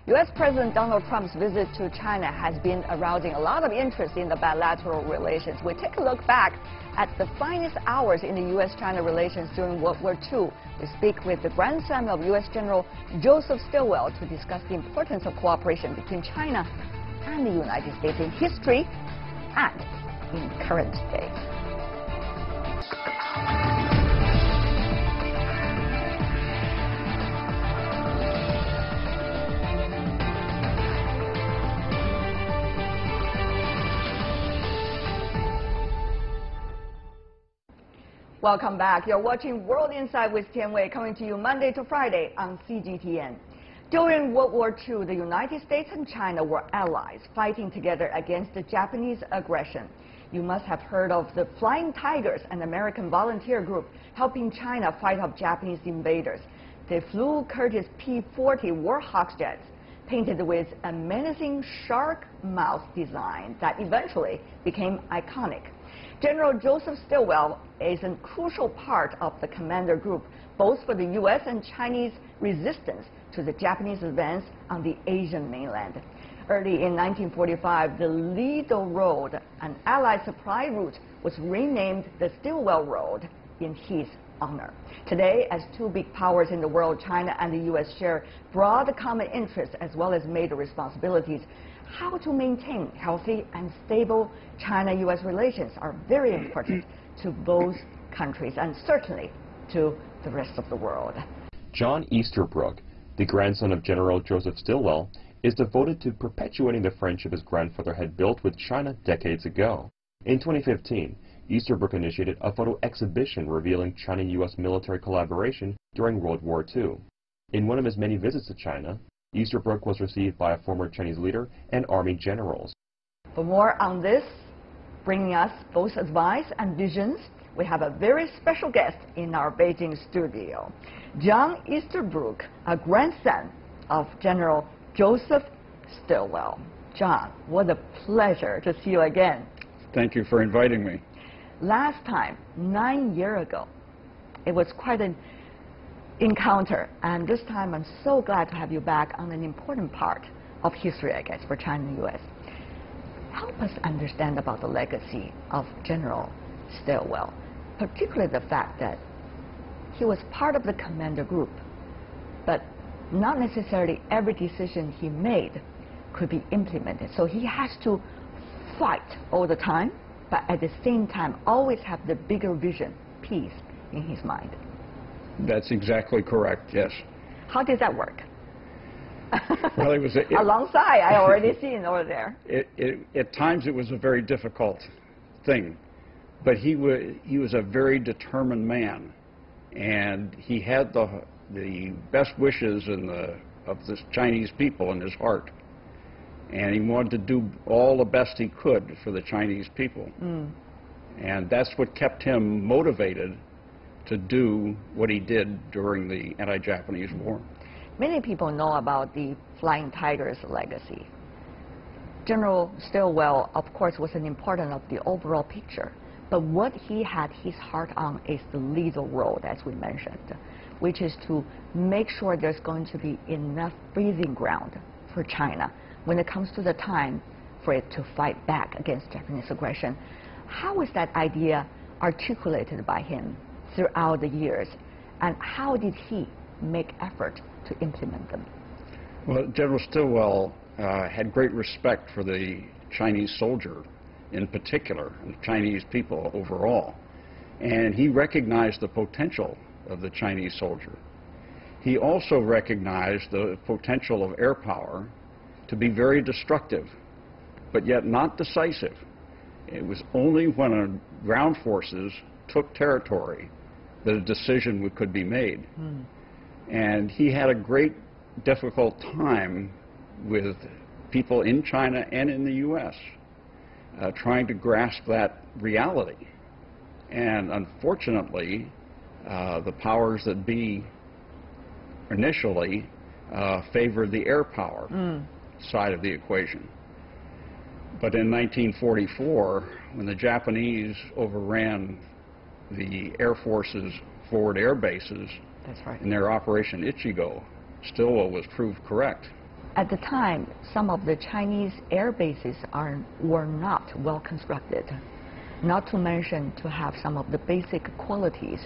U.S. President Donald Trump's visit to China has been arousing a lot of interest in the bilateral relations. We take a look back at the finest hours in the U.S.-China relations during World War II. We speak with the grandson of U.S. General Joseph Stilwell to discuss the importance of cooperation between China and the United States in history and in current day. Welcome back. You're watching World Insight with Tian Wei, coming to you Monday to Friday on CGTN. During World War II, the United States and China were allies, fighting together against the Japanese aggression. You must have heard of the Flying Tigers, an American volunteer group helping China fight off Japanese invaders. They flew Curtiss P-40 Warhawk jets, painted with a menacing shark mouth design that eventually became iconic. General Joseph Stilwell is a crucial part of the commander group, both for the US and Chinese resistance to the Japanese advance on the Asian mainland. Early in 1945, the Ledo Road, an Allied supply route, was renamed the Stilwell Road in his honor. Today, as two big powers in the world, China and the US share broad common interests as well as major responsibilities. How to maintain healthy and stable China-US relations are very important to both countries and certainly to the rest of the world. John Easterbrook, the grandson of General Joseph Stilwell, is devoted to perpetuating the friendship his grandfather had built with China decades ago. In 2015, Easterbrook initiated a photo exhibition revealing China-US military collaboration during World War II. In one of his many visits to China, Easterbrook was received by a former Chinese leader and army generals. For more on this, bringing us both advice and visions, we have a very special guest in our Beijing studio, John Easterbrook, a grandson of General Joseph Stilwell. John, what a pleasure to see you again. Thank you for inviting me. Last time, 9 years ago, it was quite an encounter, and this time I'm so glad to have you back on an important part of history, I guess, for China and the U.S. Help us understand about the legacy of General Stilwell, particularly the fact that he was part of the commander group, but not necessarily every decision he made could be implemented. So he has to fight all the time, but at the same time always have the bigger vision, peace, in his mind. That's exactly correct, yes. How did that work? Well, it was alongside, I already seen over there. At times it was a very difficult thing, but he was a very determined man, and he had the best wishes of the Chinese people in his heart, and he wanted to do all the best he could for the Chinese people. And that's what kept him motivated to do what he did during the anti-Japanese war. Many people know about the Flying Tigers legacy. General Stilwell, of course, was an important of the overall picture, but what he had his heart on is the Ledo Road, as we mentioned, which is to make sure there's going to be enough breathing ground for China when it comes to the time for it to fight back against Japanese aggression. How was that idea articulated by him throughout the years, and how did he make effort to implement them? Well, General Stilwell had great respect for the Chinese soldier in particular, and the Chinese people overall, and he recognized the potential of the Chinese soldier. He also recognized the potential of air power to be very destructive, but yet not decisive. It was only when ground forces took territory that a decision could be made. And he had a great difficult time with people in China and in the U.S. Trying to grasp that reality. And unfortunately, the powers that be initially favored the air power side of the equation. But in 1944, when the Japanese overran the Air Force's forward air bases, That's right. in their Operation Ichigo, Stilwell was proved correct. At the time, some of the Chinese air bases were not well constructed, not to mention to have some of the basic qualities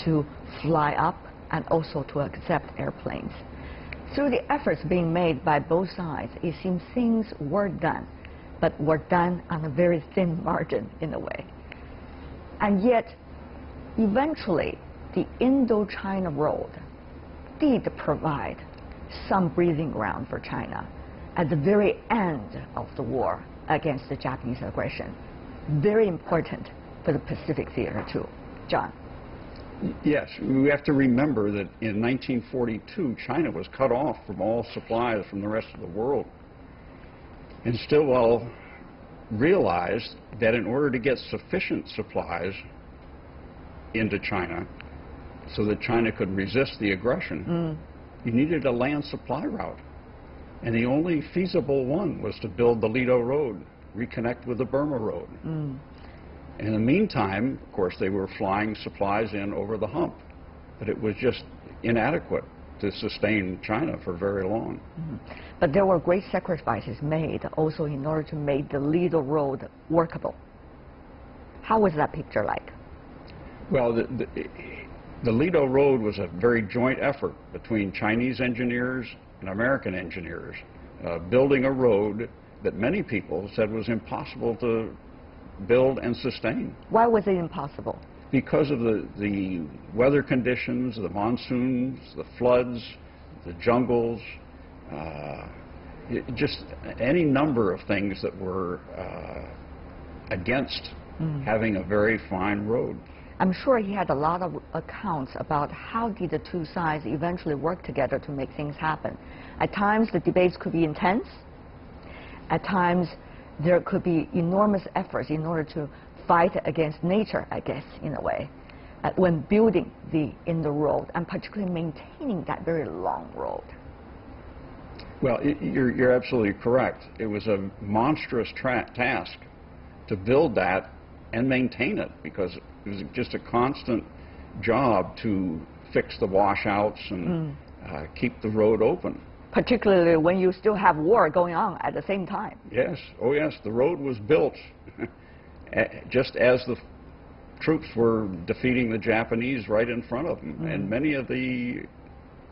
to fly up and also to accept airplanes. Through the efforts being made by both sides, it seems things were done, but were done on a very thin margin in a way. And yet, eventually, the Indo-China Road did provide some breathing ground for China at the very end of the war against the Japanese aggression. Very important for the Pacific theater too. John? Yes, we have to remember that in 1942, China was cut off from all supplies from the rest of the world. And Stilwell realized that in order to get sufficient supplies into China so that China could resist the aggression, you needed a land supply route. And the only feasible one was to build the Ledo Road, reconnect with the Burma Road. In the meantime, of course, they were flying supplies in over the hump, but it was just inadequate to sustain China for very long. But there were great sacrifices made also in order to make the Ledo Road workable. How was that picture like? Well, the Ledo Road was a very joint effort between Chinese engineers and American engineers, building a road that many people said was impossible to build and sustain. Why was it impossible? Because of the weather conditions, the monsoons, the floods, the jungles, just any number of things that were against having a very fine road. I'm sure he had a lot of accounts about how did the two sides eventually work together to make things happen. At times the debates could be intense. At times there could be enormous efforts in order to fight against nature, I guess, in a way, when building the road, and particularly maintaining that very long road. Well, you're absolutely correct. It was a monstrous task to build that and maintain it, because it was just a constant job to fix the washouts and keep the road open. Particularly when you still have war going on at the same time. Yes, oh yes, the road was built just as the troops were defeating the Japanese right in front of them. And many of the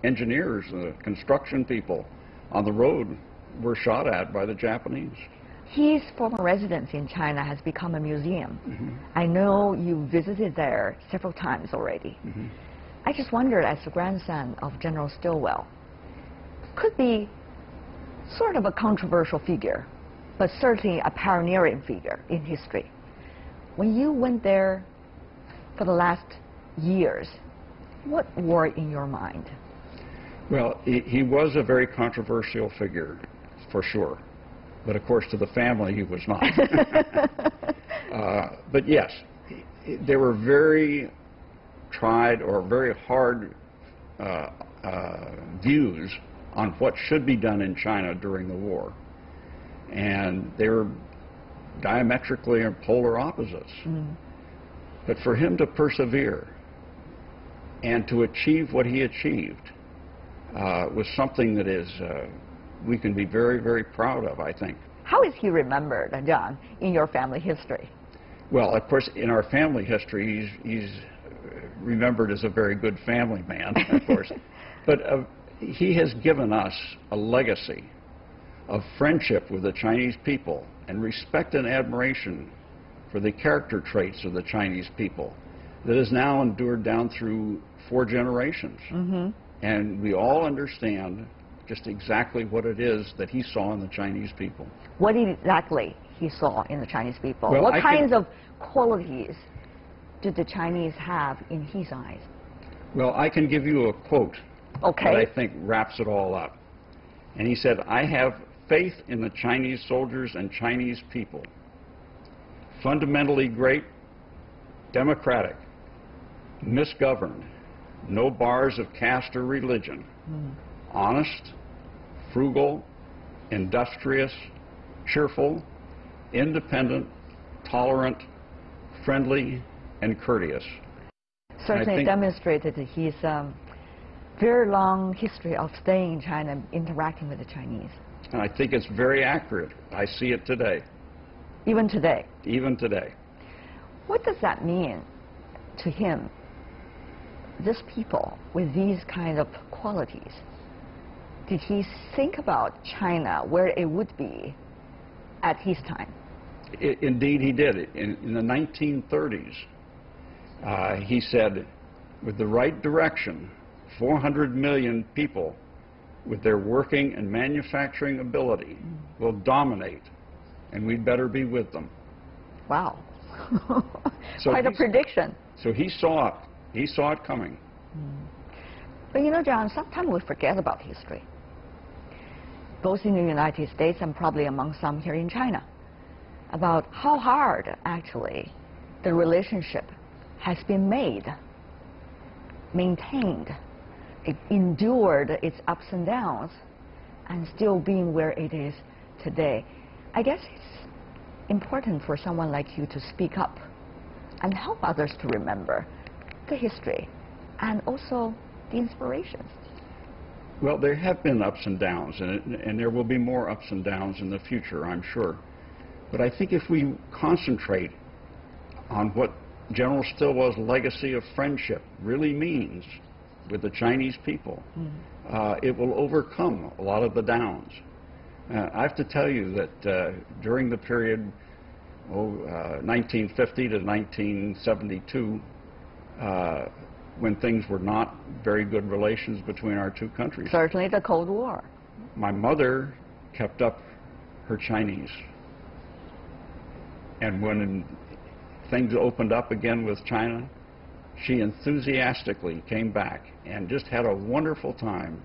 engineers, the construction people on the road were shot at by the Japanese. His former residence in China has become a museum. I know you visited there several times already. I just wondered, as the grandson of General Stilwell, could be sort of a controversial figure, but certainly a pioneering figure in history. When you went there for the last years, what were in your mind? Well, he was a very controversial figure, for sure. But of course, to the family, he was not. But yes, there were very tried or very hard views on what should be done in China during the war. And they were diametrically and polar opposites. But for him to persevere and to achieve what he achieved was something that is we can be very, very proud of, I think. How is he remembered, John, in your family history? Well, of course, in our family history, he's remembered as a very good family man, of course. But he has given us a legacy of friendship with the Chinese people and respect and admiration for the character traits of the Chinese people that has now endured down through 4 generations. And we all understand just exactly what it is that he saw in the Chinese people. What exactly he saw in the Chinese people? Well, what kinds of qualities did the Chinese have in his eyes? Well, I can give you a quote that I think wraps it all up. And he said, "I have faith in the Chinese soldiers and Chinese people. Fundamentally great, democratic, misgoverned, no bars of caste or religion, honest, frugal, industrious, cheerful, independent, tolerant, friendly, and courteous." Certainly demonstrated his very long history of staying in China and interacting with the Chinese. And I think it's very accurate. I see it today. Even today. Even today. What does that mean to him, this people with these kind of qualities? Did he think about China, where it would be at his time? Indeed, he did. In the 1930s, he said, with the right direction, 400 million people with their working and manufacturing ability will dominate, and we'd better be with them. Wow. So quite a prediction. So he saw it. He saw it coming. But you know, John, sometimes we forget about history, both in the United States and probably among some here in China, about how hard, actually, the relationship has been made, maintained, it endured its ups and downs, and still being where it is today. I guess it's important for someone like you to speak up and help others to remember the history and also the inspirations. Well, there have been ups and downs, and there will be more ups and downs in the future, I'm sure. But I think if we concentrate on what General Stilwell's legacy of friendship really means with the Chinese people, it will overcome a lot of the downs. I have to tell you that during the period 1950 to 1972, when things were not very good relations between our two countries. Certainly the Cold War. My mother kept up her Chinese. And when things opened up again with China, she enthusiastically came back and just had a wonderful time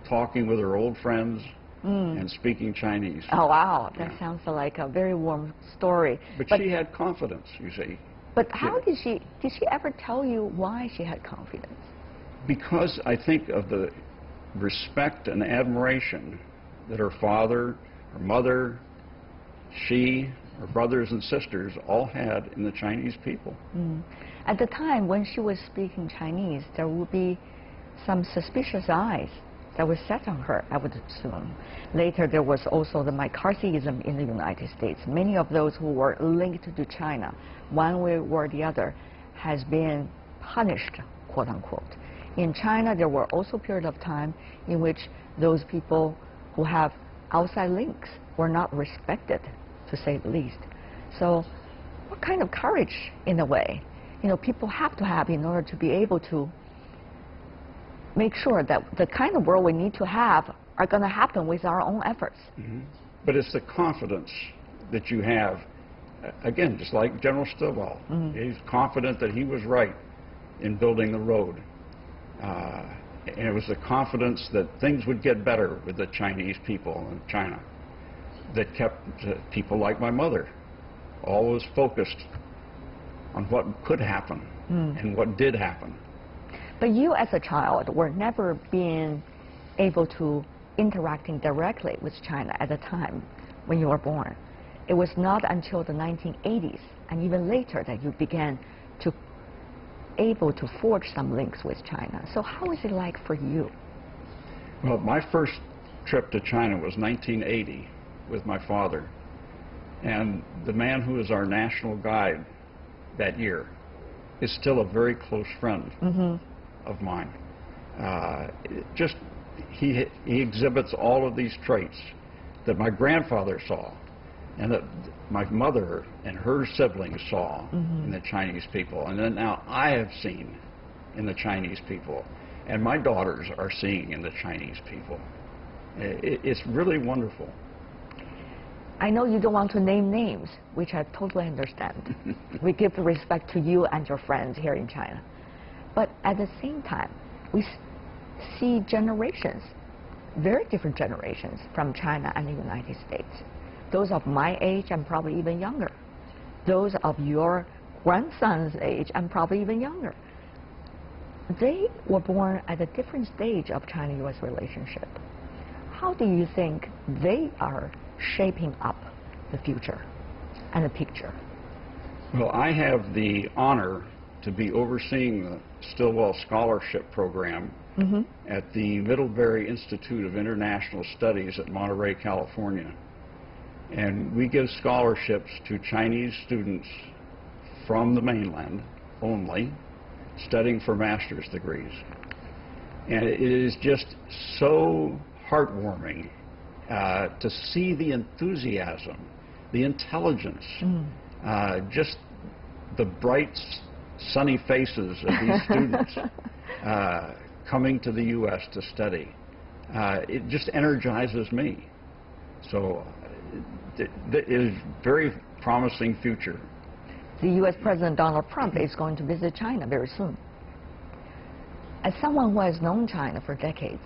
talking with her old friends and speaking Chinese. Oh, wow. That sounds like a very warm story. But she had confidence, you see. But how did she ever tell you why she had confidence? Because I think of the respect and admiration that her father, her mother, she, her brothers and sisters all had in the Chinese people. At the time when she was speaking Chinese, there would be some suspicious eyes that were set on her, I would assume. Later there was also the McCarthyism in the United States. Many of those who were linked to China, one way or the other, has been punished, quote unquote. In China, there were also periods of time in which those people who have outside links were not respected, to say the least. So what kind of courage, in a way, people have to have in order to be able to make sure that the kind of world we need to have are going to happen with our own efforts. But it's the confidence that you have, again, just like General Stilwell. He's confident that he was right in building the road. And it was the confidence that things would get better with the Chinese people in China that kept people like my mother always focused on what could happen and what did happen. But you as a child were never being able to interacting directly with China at the time when you were born. It was not until the 1980s and even later that you began to able to forge some links with China. So how is it like for you? Well, my first trip to China was 1980 with my father. And the man who was our national guide that year is still a very close friend of mine. He exhibits all of these traits that my grandfather saw and that my mother and her siblings saw in the Chinese people, and then now I have seen in the Chinese people, and my daughters are seeing in the Chinese people. It's really wonderful. I know you don't want to name names, which I totally understand. We give the respect to you and your friends here in China. But at the same time, we see generations, very different generations from China and the United States. Those of my age and probably even younger. Those of your grandson's age and probably even younger. They were born at a different stage of China-U.S. relationship. How do you think they are shaping up the future and the picture? Well, I have the honor to be overseeing the Stilwell Scholarship Program at the Middlebury Institute of International Studies at Monterey, California. And we give scholarships to Chinese students from the mainland only, studying for master's degrees. And it is just so heartwarming to see the enthusiasm, the intelligence, just the bright, sunny faces of these students coming to the U.S. to study. It just energizes me. So it is a very promising future. The U.S. President Donald Trump is going to visit China very soon. As someone who has known China for decades,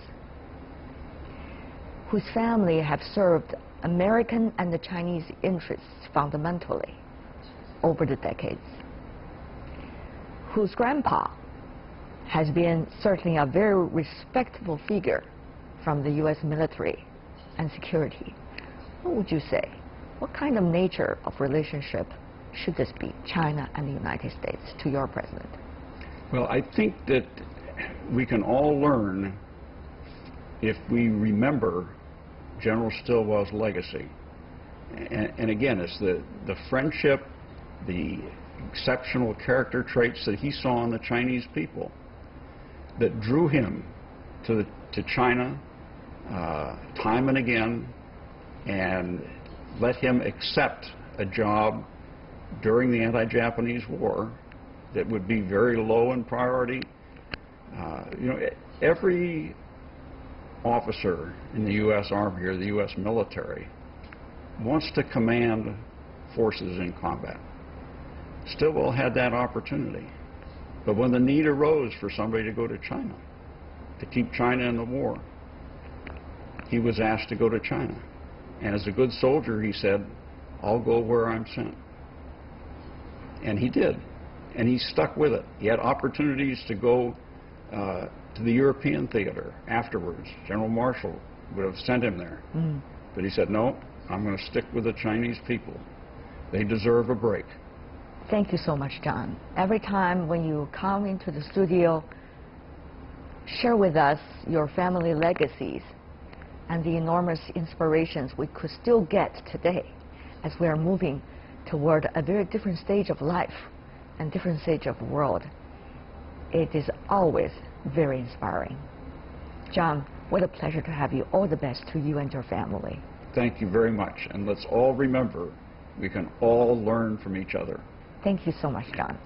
whose family have served American and the Chinese interests fundamentally over the decades, whose grandpa has been certainly a very respectable figure from the U.S. military and security, what would you say? What kind of nature of relationship should this be, China and the United States, to your president? Well, I think that we can all learn if we remember General Stilwell's legacy. And again, it's the friendship, the exceptional character traits that he saw in the Chinese people that drew him to China time and again, and let him accept a job during the anti-Japanese war that would be very low in priority. You know, every officer in the U.S. Army or the U.S. military wants to command forces in combat. Stilwell had that opportunity. But when the need arose for somebody to go to China, to keep China in the war, he was asked to go to China. And as a good soldier, he said, "I'll go where I'm sent." And he did. And he stuck with it. He had opportunities to go to the European theater afterwards. General Marshall would have sent him there. But he said, "No, I'm going to stick with the Chinese people. They deserve a break." Thank you so much, John. Every time when you come into the studio, share with us your family legacies and the enormous inspirations we could still get today as we are moving toward a very different stage of life and different stage of the world. It is always very inspiring. John, what a pleasure to have you. All the best to you and your family. Thank you very much. And let's all remember, we can all learn from each other. Thank you so much, John.